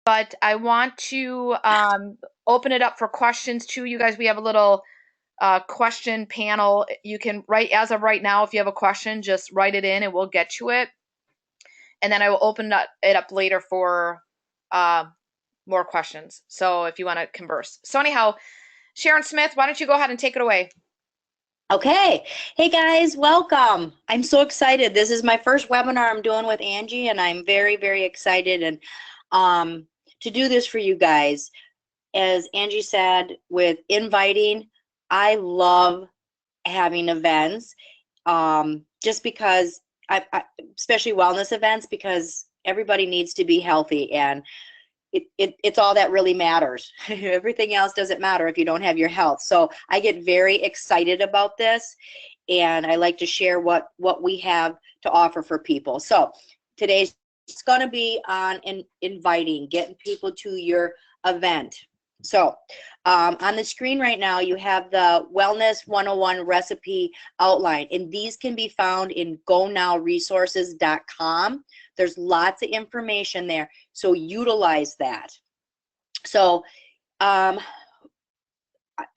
but I want to open it up for questions too. You guys, we have a little question panel. You can write, as of right now, if you have a question, just write it in and we'll get to it. And then I will open it up later for uh, more questions. So if you want to converse. So anyhow, Sharon Smith, why don't you go ahead and take it away? Okay. Hey guys, welcome. I'm so excited. This is my first webinar I'm doing with Angie, and I'm very, very excited and to do this for you guys. As Angie said, with inviting, I love having events just because especially wellness events, because everybody needs to be healthy, and it's all that really matters. Everything else doesn't matter if you don't have your health. So I get very excited about this, and I like to share what we have to offer for people. So today's going to be on inviting, getting people to your event. So on the screen right now, you have the Wellness 101 recipe outline, and these can be found in gonowresources.com. There's lots of information there, so utilize that. So I'm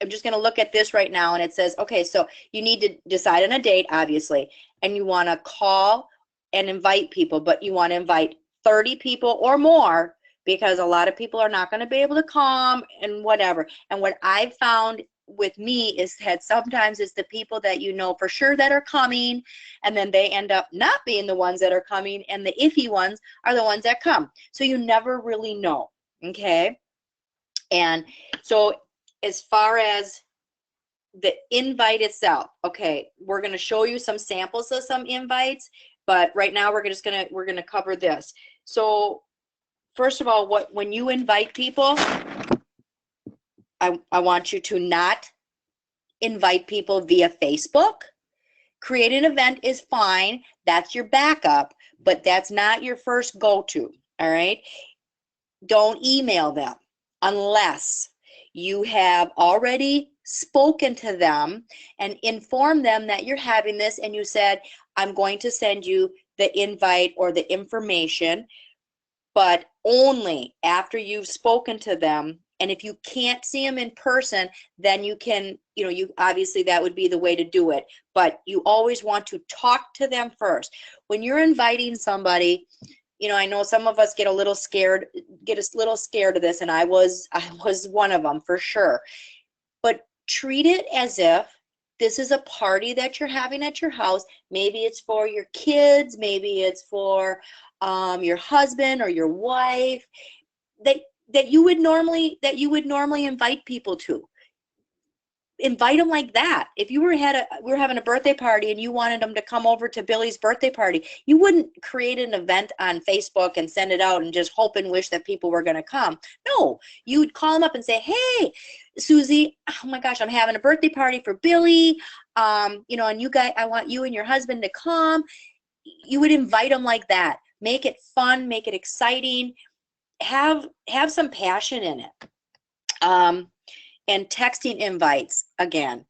just going to look at this right now, and it says, okay, so you need to decide on a date, obviously, and you want to call and invite people, but you want to invite 30 people or more, because a lot of people are not going to be able to come and whatever. And what I've found with me is that sometimes it's the people that you know for sure that are coming, and then they end up not being the ones that are coming, and the iffy ones are the ones that come. So you never really know, okay? And so as far as the invite itself, okay, we're going to show you some samples of some invites, but right now we're going to cover this. So first of all, when you invite people, I want you to not invite people via Facebook. Create an event is fine. That's your backup, but that's not your first go-to, all right? Don't email them unless you have already spoken to them and informed them that you're having this, and you said, I'm going to send you the invite or the information, but only after you've spoken to them. And if you can't see them in person, then you can, you obviously that would be the way to do it. But you always want to talk to them first. When you're inviting somebody, I know some of us get a little scared of this, and I was one of them for sure. But treat it as if this is a party that you're having at your house. Maybe it's for your kids, maybe it's for your husband or your wife, that you would normally invite people to. Invite them like that. If you were having a birthday party and you wanted them to come over to Billy's birthday party, you wouldn't create an event on Facebook and send it out and just hope and wish that people were going to come. No, you would call them up and say, hey, Susie, oh my gosh, I'm having a birthday party for Billy, and you guys, I want you and your husband to come. You would invite them like that. Make it fun, make it exciting, have some passion in it. And texting invites, again,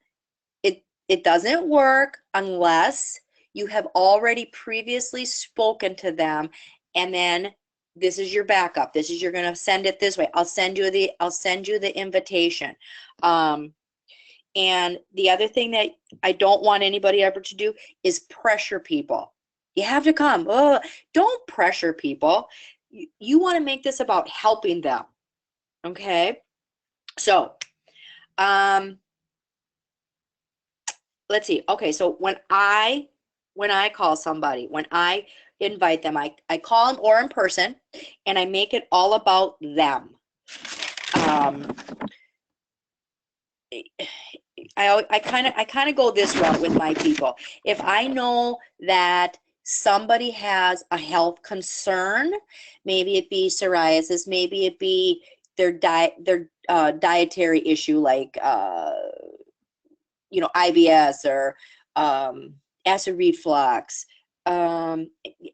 it doesn't work unless you have already previously spoken to them, and then this is your backup. You're going to send it this way. I'll send you the invitation. And the other thing that I don't want anybody ever to do is pressure people. You have to come. Oh, don't pressure people. You want to make this about helping them. Okay? So, let's see. Okay, so when I call somebody, when I invite them, I call them or in person, and I make it all about them. I kind of go this route with my people. If I know that somebody has a health concern, maybe it be psoriasis, maybe it be their dietary issue, like IBS or acid reflux,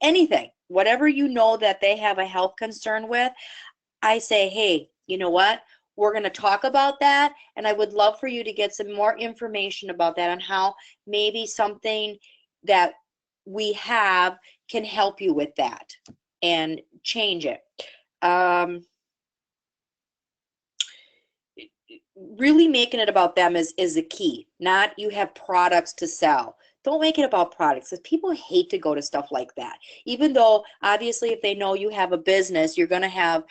anything, whatever you know that they have a health concern with, I say, hey, you know what? We're going to talk about that, and I would love for you to get some more information about that, on how maybe something that we have can help you with that and change it. really making it about them is the key. Not you have products to sell. Don't make it about products, because people hate to go to stuff like that. Even though obviously if they know you have a business, you're gonna have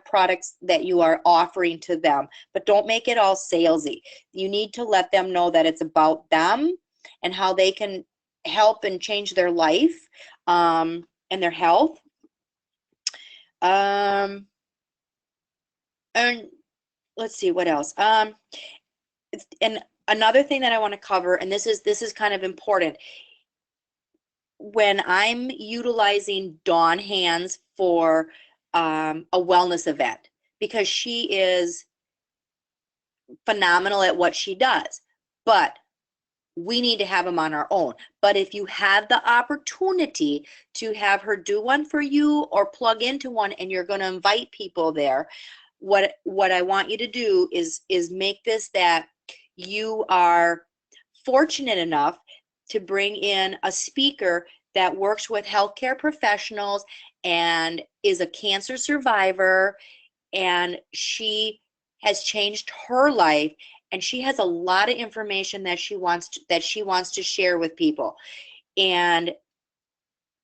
products that you are offering to them. But don't make it all salesy. You need to let them know that it's about them and how they can help and change their life, and their health. Um, and let's see what else. And another thing that I want to cover, and this is kind of important, when I'm utilizing Dawn Hands for a wellness event, because she is phenomenal at what she does, but we need to have them on our own. But if you have the opportunity to have her do one for you or plug into one, and you're going to invite people there, what I want you to do is make this that you are fortunate enough to bring in a speaker that works with healthcare professionals and is a cancer survivor, and she has changed her life, and she has a lot of information that she wants to share with people. And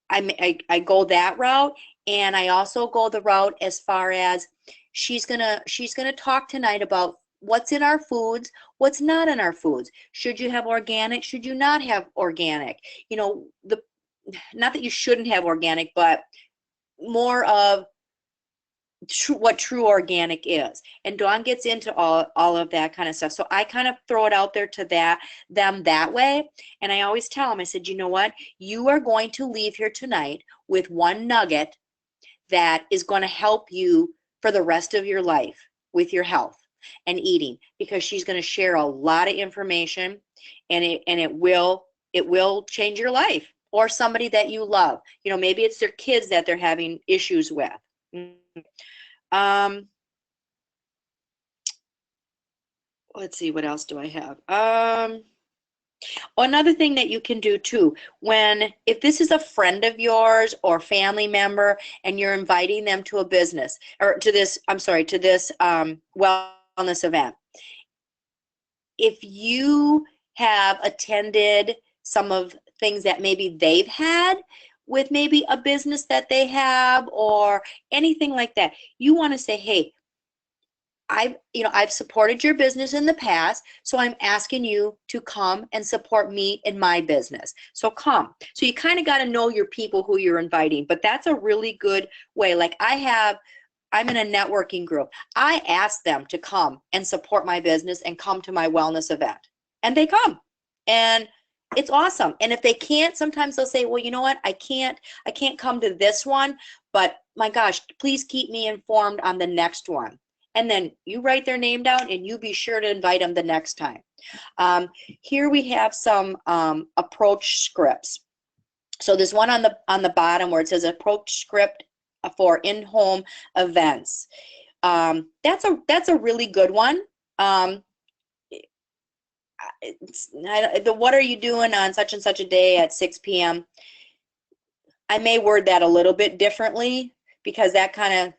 I go that route, and I also go the route as far as she's gonna talk tonight about what's in our foods, what's not in our foods. Should you have organic? Should you not have organic? You know, not that you shouldn't have organic, but more of what true organic is. And Dawn gets into all of that kind of stuff. So I kind of throw it out there to them that way. And I always tell them, I said, you know what? You are going to leave here tonight with one nugget that is going to help you for the rest of your life with your health and eating, because she's going to share a lot of information, and it will change your life, or somebody that you love. You know, maybe it's their kids that they're having issues with. Let's see, what else do I have? Another thing that you can do too, if this is a friend of yours or family member, and you're inviting them to a business, or to this, wellness event, if you have attended some of things that maybe they've had with maybe a business that they have or anything like that, you want to say, hey, I've supported your business in the past, so I'm asking you to come and support me in my business. So come. So you kind of got to know your people who you're inviting, but that's a really good way. Like I'm in a networking group. I ask them to come and support my business and come to my wellness event, and they come, and it's awesome. And if they can't, sometimes they'll say, well, you know what? I can't come to this one, but my gosh, please keep me informed on the next one. And then you write their name down, and you be sure to invite them the next time. Here we have some approach scripts. So there's one on the bottom where it says approach script for in-home events. That's a really good one. What are you doing on such and such a day at 6 p.m.? I may word that a little bit differently, because that kind of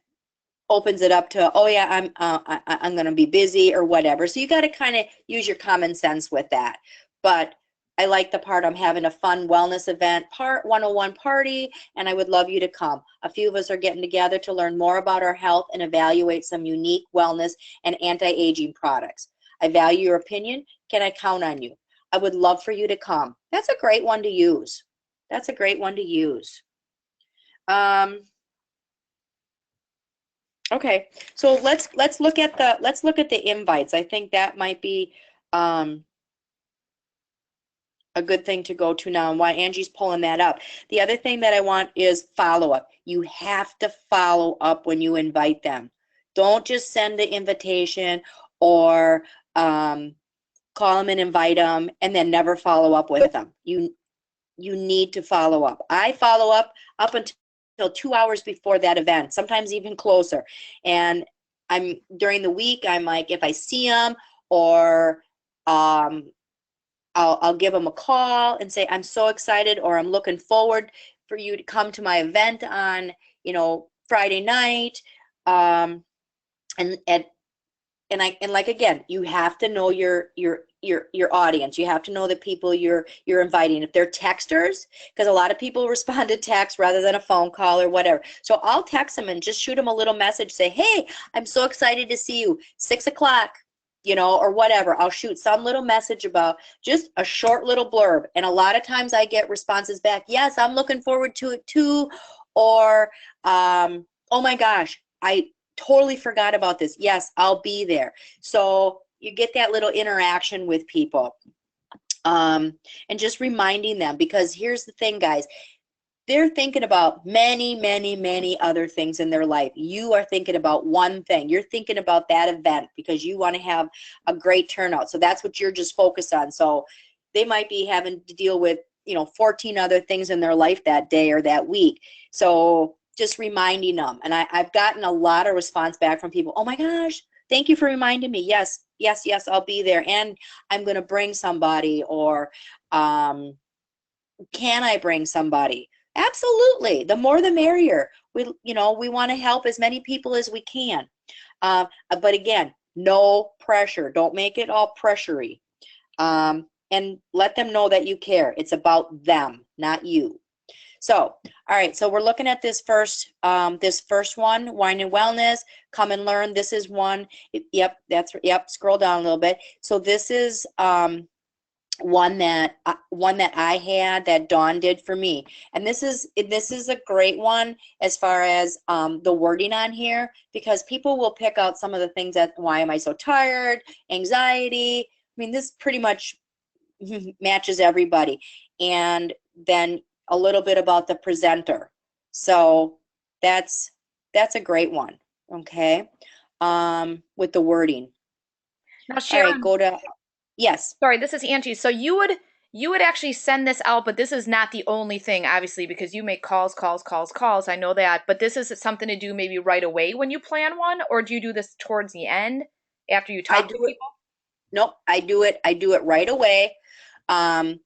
opens it up to, oh yeah, I'm going to be busy or whatever. So you got to kind of use your common sense with that. But I like the part, I'm having a fun wellness event, part 101 party, and I would love you to come. A few of us are getting together to learn more about our health and evaluate some unique wellness and anti-aging products. I value your opinion. Can I count on you? I would love for you to come. That's a great one to use. That's a great one to use. Okay, so let's look at the invites. I think that might be a good thing to go to now, and why Angie's pulling that up. The other thing that I want is follow-up. You have to follow up when you invite them. Don't just send the invitation or call them and invite them and then never follow up with them. You need to follow up. I follow up until 2 hours before that event, sometimes even closer. And during the week, I'm like, if I see them, or I'll give them a call and say, I'm so excited, or I'm looking forward for you to come to my event on, Friday night. And and like again, you have to know your audience. You have to know the people you're inviting. If they're texters, because a lot of people respond to text rather than a phone call or whatever. So I'll text them and just shoot them a little message, say, hey, I'm so excited to see you, 6 o'clock, you know, or whatever. I'll shoot some little message about just a short little blurb. And a lot of times I get responses back, yes, I'm looking forward to it too. Or, oh my gosh, I totally forgot about this. Yes, I'll be there. So you get that little interaction with people. And just reminding them, because here's the thing, guys, they're thinking about many, many, many other things in their life. You are thinking about one thing. You're thinking about that event because you want to have a great turnout. So that's what you're just focused on. So they might be having to deal with, you know, 14 other things in their life that day or that week. So just reminding them. And I've gotten a lot of response back from people. Oh my gosh, thank you for reminding me. Yes, yes, yes, I'll be there. And I'm going to bring somebody, or can I bring somebody? Absolutely. The more the merrier. You know, we want to help as many people as we can. But again, no pressure. Don't make it all pressury. And let them know that you care. It's about them, not you. So, all right. So we're looking at this first one, wine and wellness. Come and learn. This is one. Yep. Scroll down a little bit. So this is one that I had that Dawn did for me, and this is a great one as far as the wording on here, because people will pick out some of the things that, why am I so tired, anxiety. I mean, this pretty much matches everybody. And then a little bit about the presenter. So that's a great one. Okay. With the wording. Now, All right, Sharon, go to, yes. sorry, this is Angie. So you would actually send this out, but this is not the only thing, obviously, because you make calls, calls, calls, calls. I know that, but this is something to do maybe right away when you plan one, or do you do this towards the end after you I talk to do it. people? Nope, I do it. I do it right away. Um,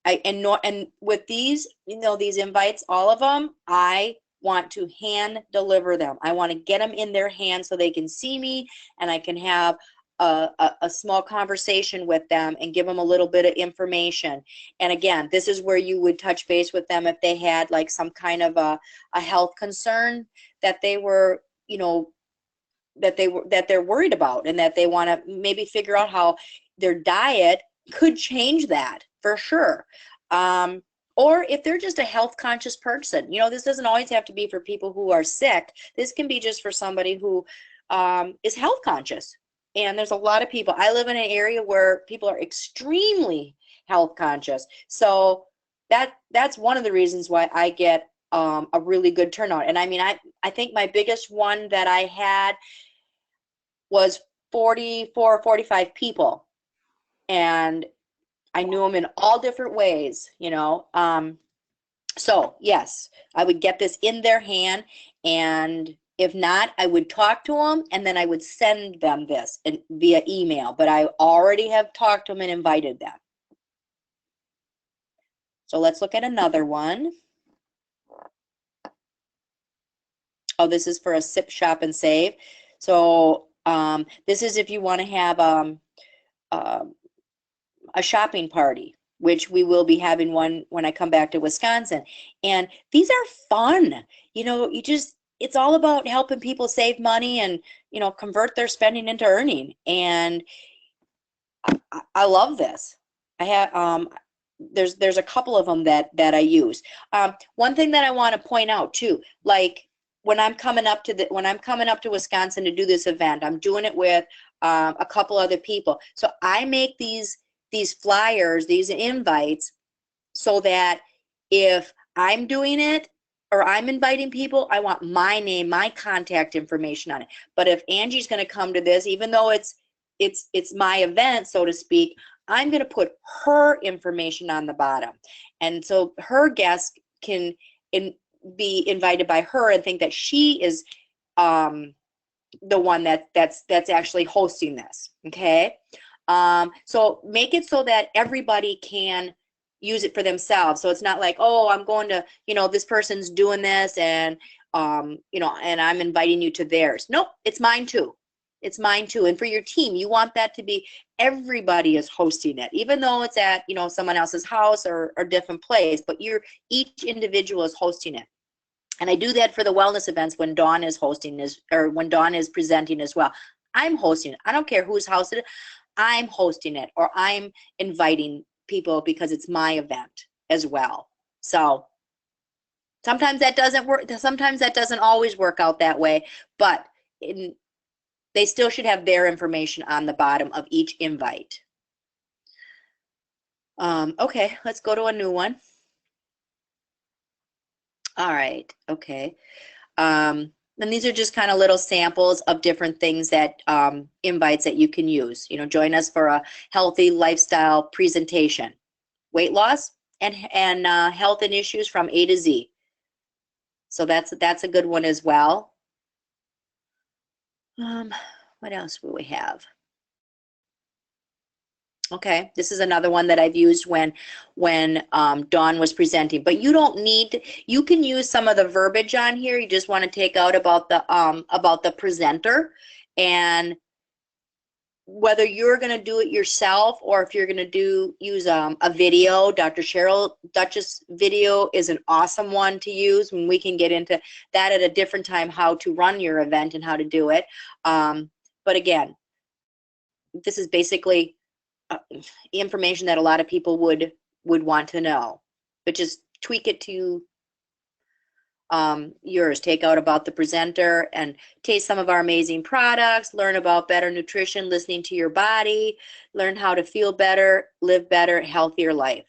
and with these, you know, these invites, all of them, I want to hand deliver them. I want to get them in their hands so they can see me, and I can have a small conversation with them and give them a little bit of information. And again, this is where you would touch base with them if they had like some kind of a health concern that they were, you know, that they're worried about, and that they want to maybe figure out how their diet could change that for sure. Or if they're just a health conscious person, you know, this doesn't always have to be for people who are sick. This can be just for somebody who is health conscious. And there's a lot of people. I live in an area where people are extremely health conscious. So that's one of the reasons why I get a really good turnout. And I mean, I think my biggest one that I had was 44 or 45 people, and I knew them in all different ways, you know. So yes, I would get this in their hand, and if not, I would talk to them, and then I would send them this via email, but I already have talked to them and invited them. So let's look at another one. Oh, this is for a sip, shop, and save. So this is if you want to have a shopping party, which we will be having one when I come back to Wisconsin. And these are fun. You know, it's all about helping people save money and, you know, convert their spending into earning. And I love this. I have, there's a couple of them that I use. One thing that I want to point out too, like when I'm coming up to Wisconsin to do this event, I'm doing it with a couple other people. So I make these flyers, these invites, so that if I'm doing it or I'm inviting people, I want my name, my contact information on it. But if Angie's going to come to this, even though it's my event, so to speak, I'm going to put her information on the bottom. And so her guests can be invited by her and think that she is the one that's actually hosting this. Okay. So make it so that everybody can use it for themselves. So it's not like, oh, I'm going to, you know, this person's doing this, and you know, and I'm inviting you to theirs. Nope, it's mine too. It's mine too. And for your team, you want that to be everybody is hosting it, even though it's at, someone else's house or different place, but each individual is hosting it. And I do that for the wellness events when Dawn is hosting this, or when Dawn is presenting as well. I'm hosting it. I don't care who's hosting it. I'm hosting it, or I'm inviting people because it's my event as well. So sometimes that doesn't work. Sometimes that doesn't always work out that way, but they still should have their information on the bottom of each invite. Okay, let's go to a new one. All right, okay. And these are just kind of little samples of different things that invites that you can use. Join us for a healthy lifestyle presentation, weight loss, and health and issues from A to Z. So that's a good one as well. What else will we have? Okay, this is another one that I've used when Dawn was presenting. But you don't need. You can use some of the verbiage on here. You just want to take out about the presenter, and whether you're going to do it yourself or if you're going to use a video. Dr. Cheryl Dutch's video is an awesome one to use, when we can get into that at a different time, how to run your event and how to do it. But again, this is basically information that a lot of people would want to know, but just tweak it to yours. Take out about the presenter and taste some of our amazing products, learn about better nutrition, listening to your body, learn how to feel better, live better, healthier life.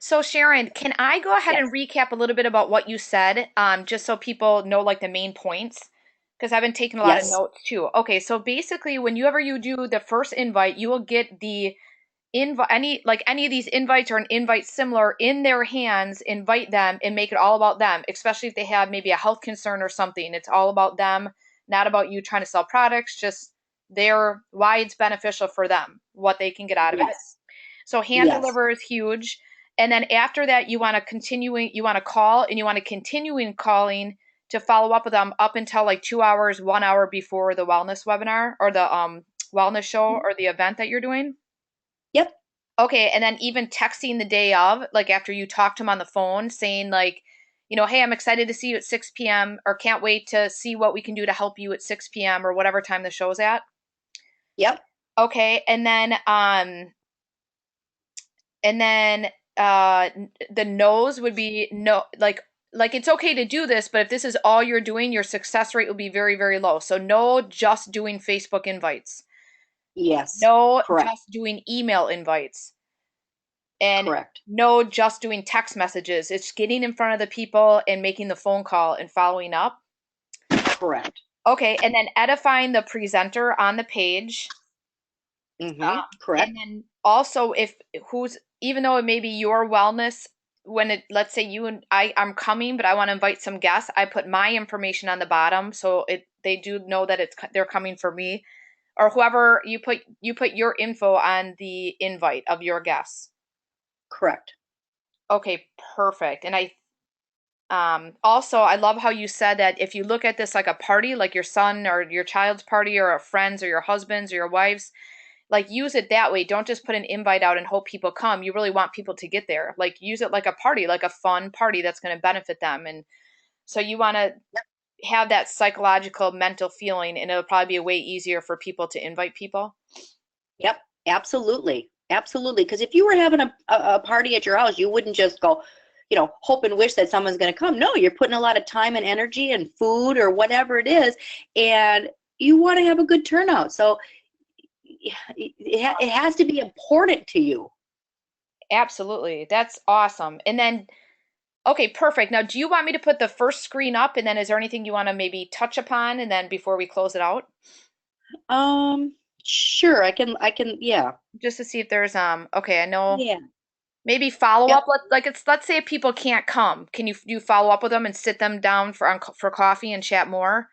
So Sharon, can I go ahead and Yes. recap a little bit about what you said, just so people know like the main points? Because I've been taking a lot of Yes. notes too. Okay, so basically, whenever you do the first invite, you will get the invite any of these invites or an invite similar in their hands. Invite them and make it all about them, especially if they have maybe a health concern or something. It's all about them, not about you trying to sell products. Just why it's beneficial for them, what they can get out of it. Yes. So hand Yes. deliver is huge. And then after that, you want to call, and you want to continue in calling to follow up with them up until like 2 hours, 1 hour before the wellness webinar or the wellness show or the event that you're doing. Yep. Okay. And then even texting the day of, like after you talk to them on the phone, saying like, hey, I'm excited to see you at 6 p.m. or can't wait to see what we can do to help you at 6 p.m. or whatever time the show's at. Yep. Okay. And then the no's would be no, like it's okay to do this, but if this is all you're doing, your success rate will be very, very low. So no, just doing Facebook invites. Yes. No, Correct. just doing email invites. And Correct. no, just doing text messages. It's getting in front of the people and making the phone call and following up. Correct. Okay, and then edifying the presenter on the page. And Correct. then also even though it may be your wellness, let's say you and I'm coming, but I want to invite some guests, I put my information on the bottom. So they do know that they're coming for me, or whoever you put your info on the invite of your guests. Correct. Okay, perfect. And also I love how you said that if you look at this like a party, like your son or your child's party or a friend's or your husband's or your wife's, like use it that way. Don't just put an invite out and hope people come. You really want people to get there. Like use it like a party, like a fun party that's going to benefit them. And so you want to have that psychological mental feeling, and it'll probably be a way easier for people to invite people. Yep. Absolutely. Absolutely. Because if you were having a party at your house, you wouldn't just go, hope and wish that someone's going to come. No, you're putting a lot of time and energy and food or whatever it is, and you want to have a good turnout. So it has to be important to you. Absolutely. That's awesome. And then, okay, perfect. Now, do you want me to put the first screen up, and then is there anything you want to maybe touch upon, and then before we close it out? Sure, yeah. Just to see if there's okay, I know Yeah. maybe follow Yep. up. Let's say if people can't come, can you follow up with them and sit them down for coffee and chat more,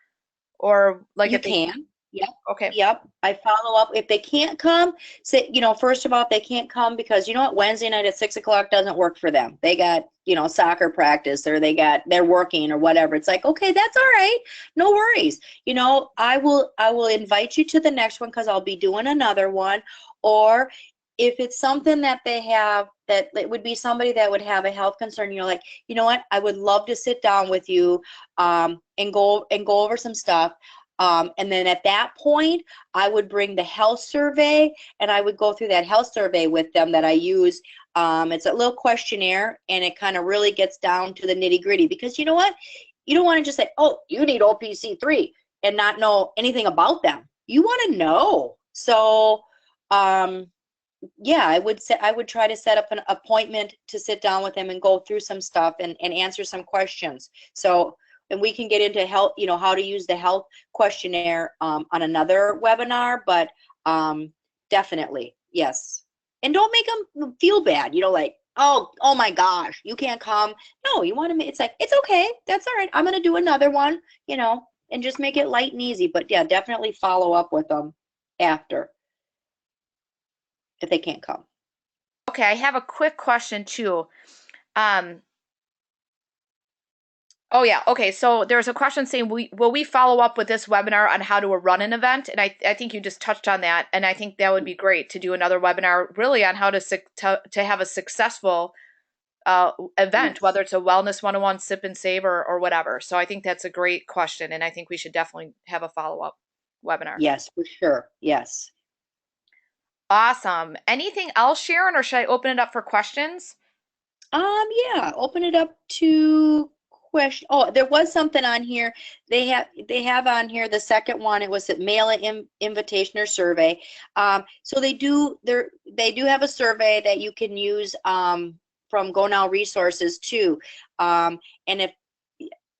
or like You if they can. Yep. Okay. Yep. I follow up. If they can't come, say, first of all, if they can't come because you know what, Wednesday night at 6 o'clock doesn't work for them. They got, soccer practice or they're working or whatever. It's like, okay, that's all right. No worries. I will invite you to the next one because I'll be doing another one. Or if it's something that they have that it would be somebody that would have a health concern, you're like, you know what, I would love to sit down with you and go over some stuff. And then at that point, I would bring the health survey and I would go through that health survey with them that I use. It's a little questionnaire and it kind of really gets down to the nitty gritty because you know what? You don't want to just say, oh, you need OPC3 and not know anything about them. You want to know. So, yeah, I would try to set up an appointment to sit down with them and go through some stuff and answer some questions. So, and we can get into health, how to use the health questionnaire on another webinar, but definitely, yes. And don't make them feel bad, like, oh my gosh, you can't come. No, you want to make, it's like, it's okay. That's all right. I'm going to do another one, and just make it light and easy. But yeah, definitely follow up with them after if they can't come. Okay, I have a quick question too. Um, oh yeah, okay. So there's a question saying, will we follow up with this webinar on how to run an event? And I think you just touched on that, and I think that would be great to do another webinar really on how to have a successful event, Yes. whether it's a wellness 101, sip and save, or whatever. So I think that's a great question, and I think we should definitely have a follow up webinar. Yes, for sure. Yes. Awesome. Anything else, Sharon, or should I open it up for questions? Yeah, open it up to question. Oh, there was something on here. They have on here the second one. It was a invitation or survey. So they do have a survey that you can use from Go Now Resources too. And if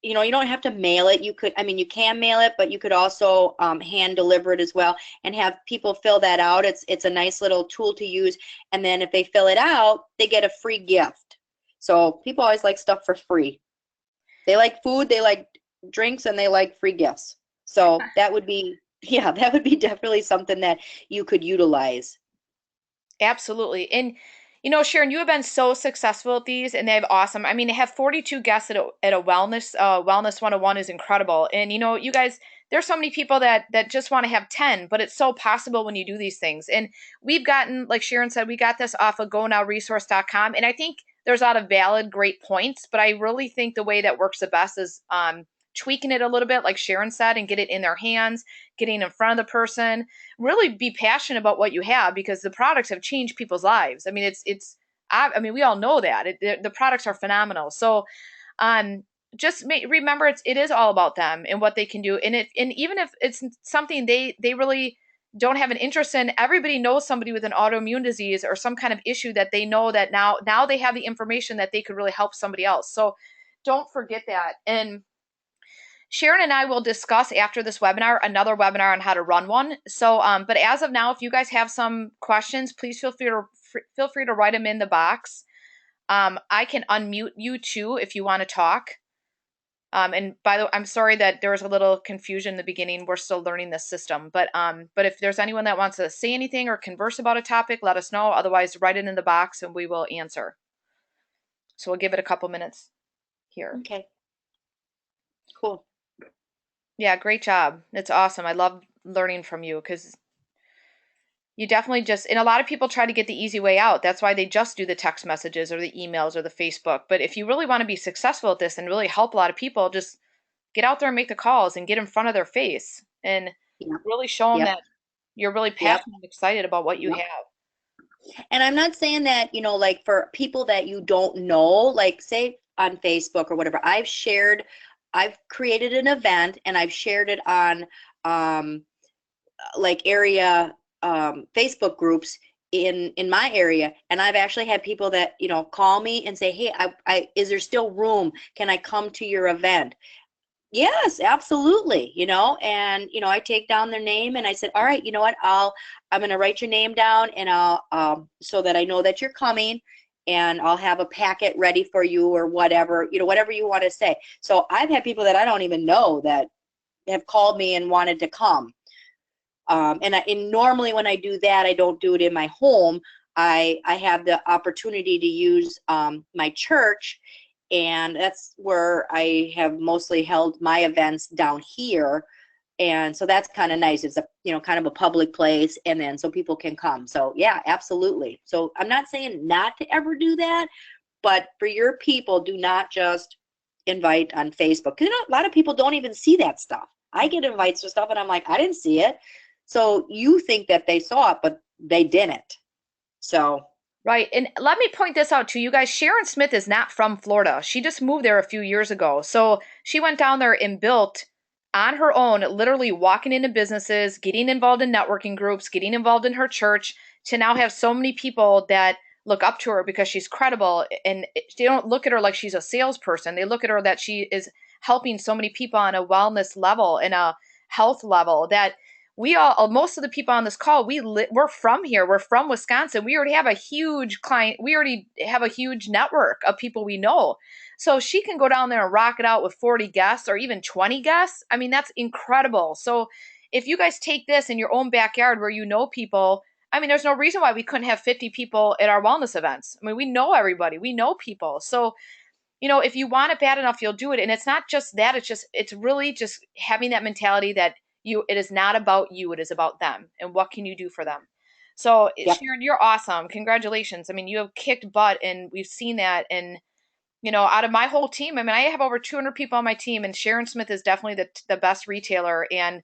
you don't have to mail it. You can mail it, but you could also hand deliver it as well and have people fill that out. It's a nice little tool to use. And then if they fill it out, they get a free gift. So people always like stuff for free. They like food, they like drinks, and they like free gifts. So that would be, yeah, that would be definitely something that you could utilize. Absolutely. And Sharon, you have been so successful at these and they have awesome. I mean, to have 42 guests at a wellness 101 is incredible. And you guys, there's so many people that just want to have 10, but it's so possible when you do these things. And we've gotten, like Sharon said, we got this off of gonowresource.com. And I think there's a lot of valid, great points, but I really think the way that works the best is tweaking it a little bit, like Sharon said, and get it in their hands, getting in front of the person, really be passionate about what you have because the products have changed people's lives. I mean, we all know that the products are phenomenal. So, just remember it is all about them and what they can do. And even if it's something they really don't have an interest in, everybody knows somebody with an autoimmune disease or some kind of issue that they know that now they have the information that they could really help somebody else. So don't forget that. And Sharon and I will discuss after this webinar another webinar on how to run one. So, but as of now, if you guys have some questions, please feel free to write them in the box. I can unmute you too if you want to talk. And by the way, I'm sorry that there was a little confusion in the beginning. We're still learning this system, but if there's anyone that wants to say anything or converse about a topic, let us know. Otherwise, write it in the box and we will answer. So we'll give it a couple minutes here. Okay, cool. Yeah, great job. It's awesome. I love learning from you because you definitely and a lot of people try to get the easy way out. That's why they just do the text messages or the emails or the Facebook. But if you really want to be successful at this and really help a lot of people, just get out there and make the calls and get in front of their face and Yep, really show them yep, that you're really yep, passionate and excited about what you yep. have. And I'm not saying that, like for people that you don't know, like say on Facebook or whatever, I've created an event and I've shared it on like area Facebook groups in my area, and I've actually had people that call me and say, hey, I is there still room? Can I come to your event? Yes, absolutely. And I take down their name and I said, all right, you know what? I'm going to write your name down and I'll so that I know that you're coming, and I'll have a packet ready for you or whatever, whatever you want to say. So I've had people that I don't even know that have called me and wanted to come. And normally when I do that, I don't do it in my home. I have the opportunity to use my church, and that's where I have mostly held my events down here. And so that's kind of nice. It's a, kind of a public place, and then so people can come. So yeah, absolutely. So I'm not saying not to ever do that, but for your people, do not just invite on Facebook. Because a lot of people don't even see that stuff. I get invites to stuff and I'm like, I didn't see it. So you think that they saw it, but they didn't. So Right. And let me point this out to you guys. Sharon Smith is not from Florida. She just moved there a few years ago. So she went down there and built on her own, literally walking into businesses, getting involved in networking groups, getting involved in her church, to now have so many people that look up to her because she's credible. And they don't look at her like she's a salesperson. They look at her that she is helping so many people on a wellness level and a health level that we all, most of the people on this call, we're from here. We're from Wisconsin. We already have a huge client. We already have a huge network of people we know. So she can go down there and rock it out with 40 guests or even 20 guests. I mean, that's incredible. So if you guys take this in your own backyard where you know people, I mean, there's no reason why we couldn't have 50 people at our wellness events. I mean, we know everybody. We know people. So if you want it bad enough, you'll do it. And it's not just that, it's really just having that mentality that it is not about you, it is about them. And what can you do for them? So yep. Sharon, you're awesome. Congratulations. I mean, you have kicked butt and we've seen that. And, out of my whole team, I mean, I have over 200 people on my team and Sharon Smith is definitely the best retailer. And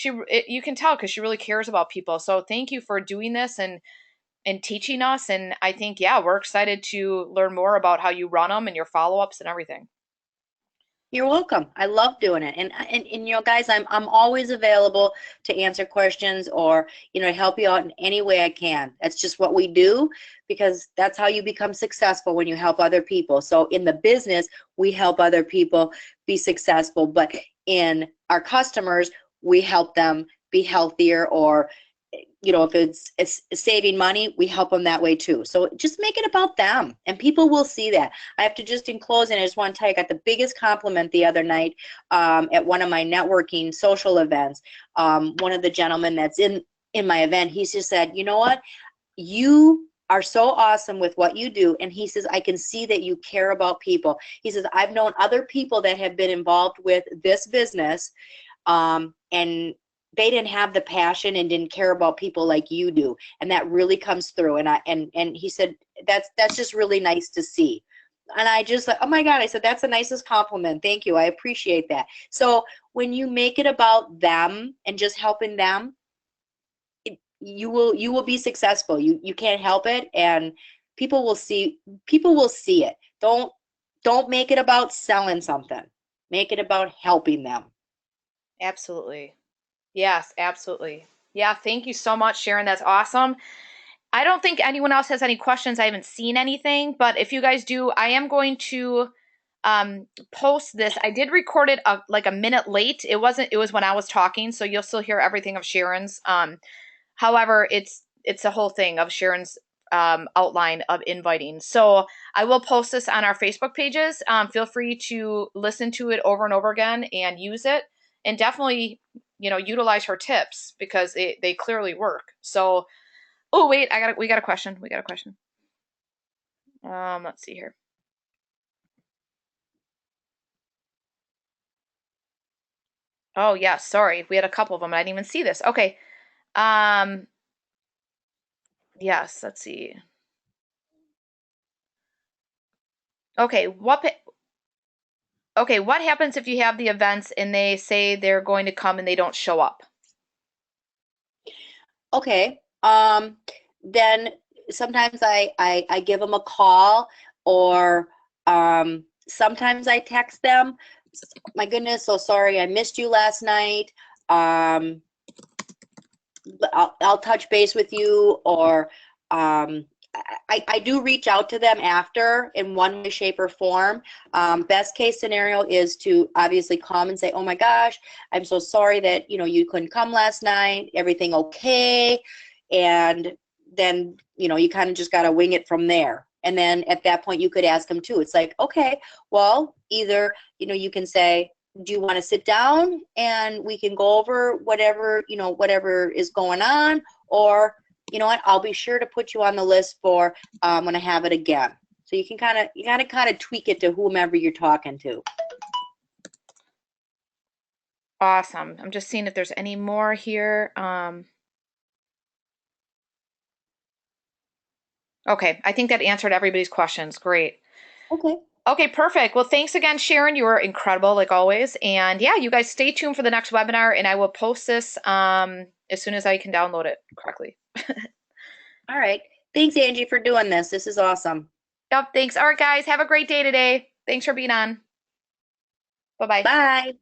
you can tell because she really cares about people. So thank you for doing this and teaching us. And I think, yeah, we're excited to learn more about how you run them and your follow-ups and everything. You're welcome. I love doing it. And guys, I'm always available to answer questions or, help you out in any way I can. That's just what we do because that's how you become successful when you help other people. So in the business, we help other people be successful, but in our customers, we help them be healthier or if it's saving money, we help them that way too. So just make it about them and people will see that. I have to just in closing, I just want to tell you, I got the biggest compliment the other night at one of my networking social events. One of the gentlemen that's in my event, he just said, you know what? You are so awesome with what you do. And he says, I can see that you care about people. He says, I've known other people that have been involved with this business and they didn't have the passion and didn't care about people like you do, and that really comes through. And he said that's just really nice to see. And I just like, oh my God, I said that's the nicest compliment. Thank you, I appreciate that. So when you make it about them and just helping them, you will be successful. You can't help it, and people will see it. Don't make it about selling something. Make it about helping them. Absolutely. Yes, absolutely. Yeah, thank you so much, Sharon. That's awesome. I don't think anyone else has any questions. I haven't seen anything, but if you guys do, I am going to post this. I did record it like a minute late. It was when I was talking, so you'll still hear everything of Sharon's. However, it's a whole thing of Sharon's outline of inviting. So I will post this on our Facebook pages. Feel free to listen to it over and over again and use it, and definitely utilize her tips because they clearly work. So, oh wait, we got a question. Let's see here. Oh yeah, sorry, we had a couple of them. I didn't even see this. Okay. Um, yes, let's see. Okay, what happens if you have the events and they say they're going to come and they don't show up? Okay. Then sometimes I give them a call or sometimes I text them. My goodness, so sorry I missed you last night. I'll touch base with you, or I do reach out to them after in one way, shape, or form. Best case scenario is to obviously come and say, oh my gosh, I'm so sorry that you couldn't come last night. Everything okay? And then you kind of just got to wing it from there. And then at that point you could ask them too. It's like, okay, well, either you can say, do you want to sit down and we can go over whatever, whatever is going on? Or, you know what, I'll be sure to put you on the list for when I have it again. So you gotta kind of tweak it to whomever you're talking to. Awesome. I'm just seeing if there's any more here. Okay, I think that answered everybody's questions. Great. Okay. Okay, perfect. Well, thanks again, Sharon. You were incredible, like always. And yeah, you guys stay tuned for the next webinar, and I will post this as soon as I can download it correctly. All right. Thanks, Angie, for doing this. This is awesome. Yep, thanks. All right, guys, have a great day today. Thanks for being on. Bye-bye. Bye.